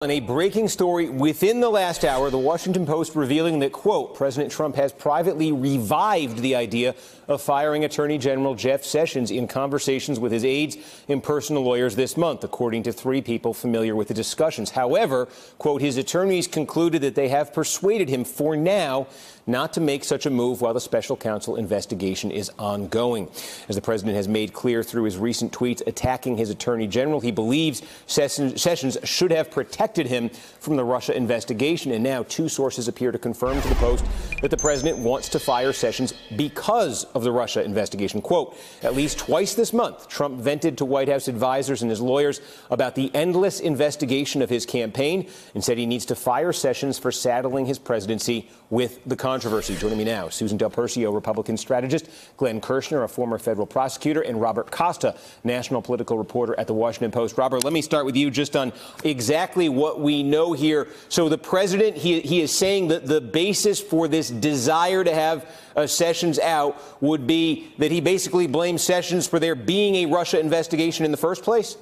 In a breaking story within the last hour, the Washington Post revealing that, quote, President Trump has privately revived the idea of firing Attorney General Jeff Sessions in conversations with his aides and personal lawyers this month, according to 3 people familiar with the discussions. However, quote, his attorneys concluded that they have persuaded him for now not to make such a move while the special counsel investigation is ongoing. As the president has made clear through his recent tweets attacking his attorney general, he believes Sessions should have protected him from the Russia investigation. And now 2 sources appear to confirm to the Post that the president wants to fire Sessions because of the Russia investigation. Quote, at least twice this month, Trump vented to White House advisors and his lawyers about the endless investigation of his campaign and said he needs to fire Sessions for saddling his presidency with the controversy. Joining me now, Susan Del Percio, Republican strategist, Glenn Kirshner, a former federal prosecutor, and Robert Costa, national political reporter at the Washington Post. Robert, let me start with you just on exactly what we know here. So the president, he is saying that the basis for this desire to have Sessions out would be that he basically blames Sessions for there being a Russia investigation in the first place?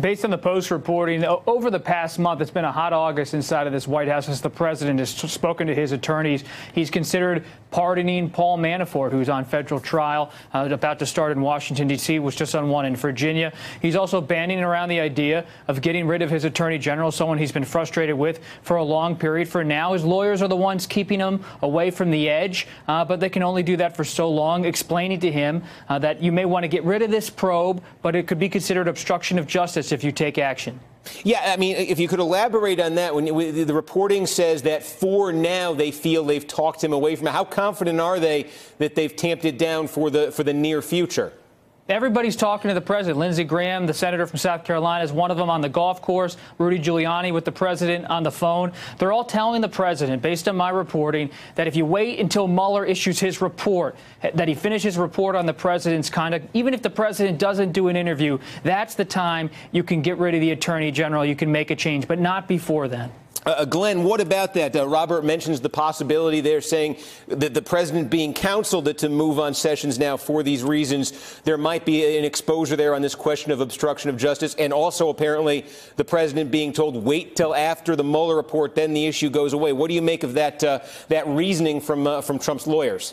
Based on the Post reporting, over the past month, it's been a hot August inside of this White House as the president has spoken to his attorneys. He's considered pardoning Paul Manafort, who's on federal trial, about to start in Washington, D.C., was just on one in Virginia. He's also bandying around the idea of getting rid of his attorney general, someone he's been frustrated with for a long period. For now, his lawyers are the ones keeping him away from the edge, but they can only do that for so long, explaining to him that you may want to get rid of this probe, but it could be considered obstruction of justice if you take action. Yeah, I mean, if you could elaborate on that. When the reporting says that for now they feel they've talked him away from it, how confident are they that they've tamped it down for the near future? Everybody's talking to the president. Lindsey Graham, the senator from South Carolina, is one of them on the golf course. Rudy Giuliani with the president on the phone. They're all telling the president, based on my reporting, that if you wait until Mueller issues his report, that he finishes report on the president's conduct, even if the president doesn't do an interview, that's the time you can get rid of the attorney general. You can make a change, but not before then. Glenn, what about that? Robert mentions the possibility there, saying that the president being counseled to move on Sessions now for these reasons. There might be an exposure there on this question of obstruction of justice, and also apparently the president being told wait till after the Mueller report, then the issue goes away. What do you make of that reasoning from Trump's lawyers?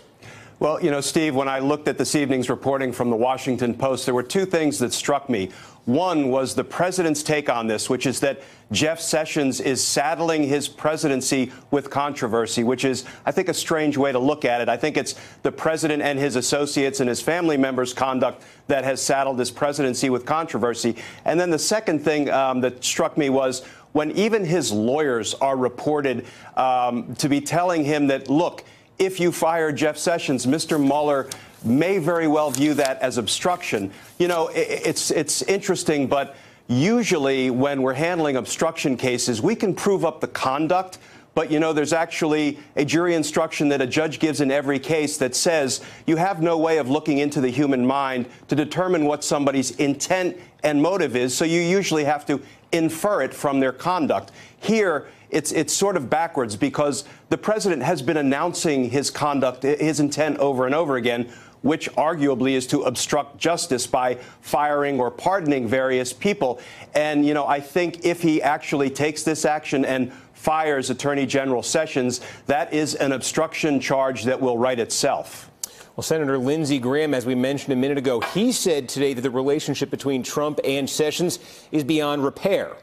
Well, you know, Steve, when I looked at this evening's reporting from the Washington Post, there were 2 things that struck me. One was the president's take on this, which is that Jeff Sessions is saddling his presidency with controversy, which is, I think, a strange way to look at it. I think it's the president and his associates and his family members' conduct that has saddled his presidency with controversy. And then the second thing that struck me was when even his lawyers are reported to be telling him that, look, if you fire Jeff Sessions, Mr. Mueller may very well view that as obstruction. You know, it's interesting, but usually when we're handling obstruction cases, we can prove up the conduct. But, you know, there's actually a jury instruction that a judge gives in every case that says you have no way of looking into the human mind to determine what somebody's intent and motive is. So you usually have to infer it from their conduct. Here, it's sort of backwards because the president has been announcing his conduct, his intent over and over again, which arguably is to obstruct justice by firing or pardoning various people. And, you know, I think if he actually takes this action and fires Attorney General Sessions, that is an obstruction charge that will right itself. Well, Senator Lindsey Graham, as we mentioned a minute ago, he said today that the relationship between Trump and Sessions is beyond repair.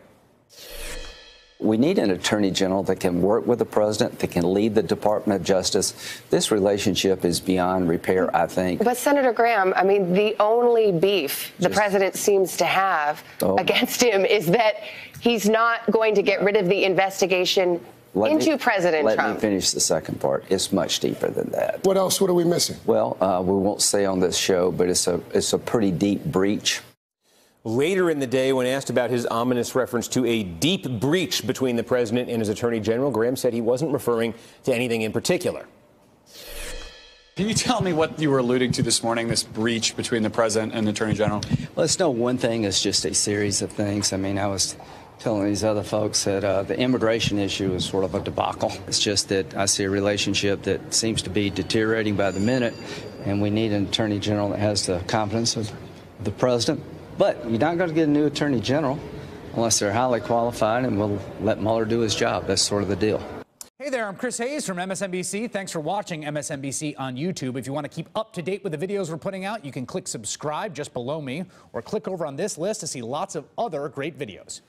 We need an attorney general that can work with the president, that can lead the Department of Justice. This relationship is beyond repair, I think. But, Senator Graham, I mean, the only beef the president seems to have against him is that he's not going to get rid of the investigation into President Trump. Let me finish the second part. It's much deeper than that. What else? What are we missing? Well, we won't say on this show, but it's a pretty deep breach. Later in the day, when asked about his ominous reference to a deep breach between the president and his attorney general, Graham said he wasn't referring to anything in particular. Can you tell me what you were alluding to this morning, this breach between the president and the attorney general? Well, it's no one thing. It's just a series of things. I mean, I was telling these other folks that the immigration issue is sort of a debacle. It's just that I see a relationship that seems to be deteriorating by the minute, and we need an attorney general that has the confidence of the president. But you're not going to get a new attorney general unless they're highly qualified, and we'll let Mueller do his job. That's sort of the deal. Hey there, I'm Chris Hayes from MSNBC. Thanks for watching MSNBC on YouTube. If you want to keep up to date with the videos we're putting out, you can click subscribe just below me or click over on this list to see lots of other great videos.